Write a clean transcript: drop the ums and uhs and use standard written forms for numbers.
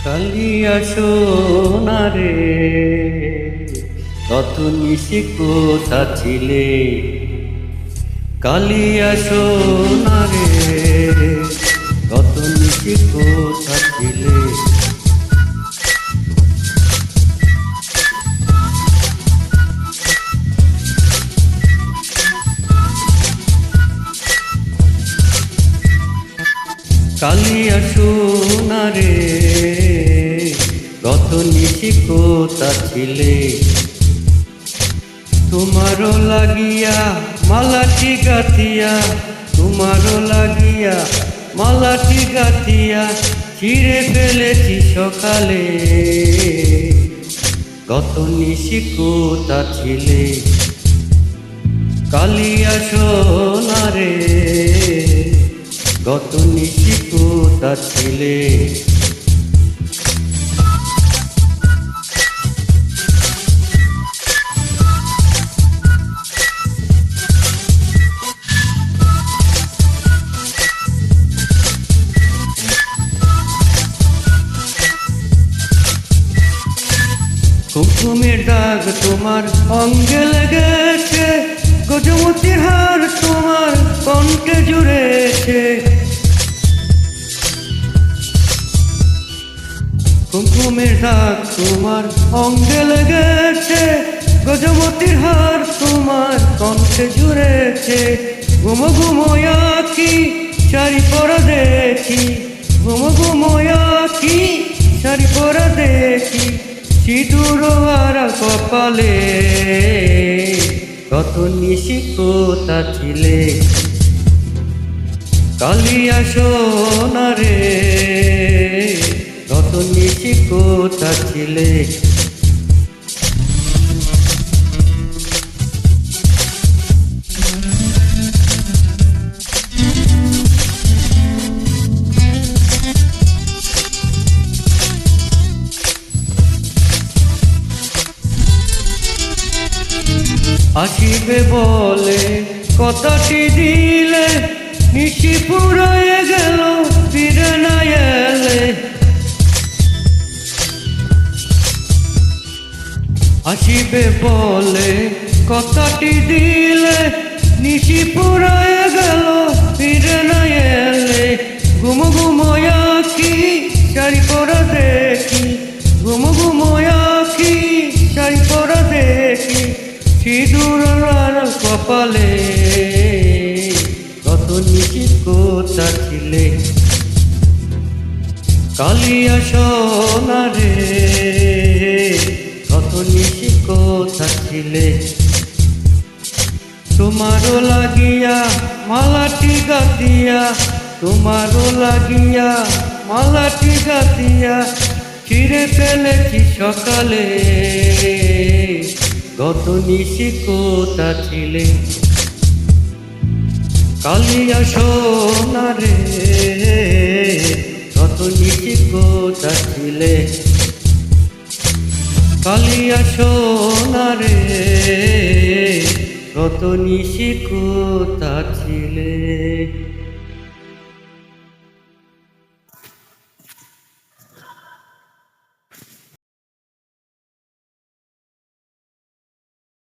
কালিয়া সোনারে কত নিশি কোথা ছিলে, কালিয়া সোনারে কত নিশি কোথা ছিলে। কালিয়া সোনারে কত নিশি কোথা ছিলে, তোমারও লাগিয়া মালাটি গাতিয়া, তোমারও লাগিয়া মালাটি গাতিয়া ছিঁড়ে ফেলেছি সকালে। কত নিশি কোথা ছিলে, কালিয়া সোনারে কত নিশি কোথা ছিলে। কুকুমের দাগ তোমার অঙ্গে লেগেছে, গজমতির হার তোমার কণ্ঠে জুড়েছে। কুকুমের দাগ তোমার অঙ্গে লেগেছে, গজমতির হার তোমার কণ্ঠে জুড়েছে। ঘুমো ঘুমো আঁখি শাড়ি পরা দেখি, ঘুমো ঘুমো আঁখি শাড়ি পরা দেখি সিঁদুর আর কপালে। কত নিশি কোথা ছিলে, কালিয়া সোনারে কত নিশি কোথা ছিলে। আসিবে বলে কথাটি দিলে, নিশি ফুরায়ে গেল ফিরে না এলে। আসিবে বলে কথাটি দিলে, নিশি ফুরায়ে গেল ফিরে না এলে। ঘুমো ঘুমো আঁখি শাড়ি পরা দেখি, ঘুমো ঘুমো আঁখি শাড়ি পরা দেখি সিঁদুর আর কপালে। কত নিশি কোথা ছিলে, কালিয়া সোনারে কত নিশি কোথা ছিলে। তোমারও লাগিয়া মালাটি গাতিয়া, তোমারও লাগিয়া মালাটি গাতিয়া ছিঁড়ে ফেলেছি সকালে। কত নিশি কোথা ছিলে, কালিয়া সোনারে কত নিশি কোথা ছিলে। কালিয়া সোনারে কত নিশি কোথা ছিলে।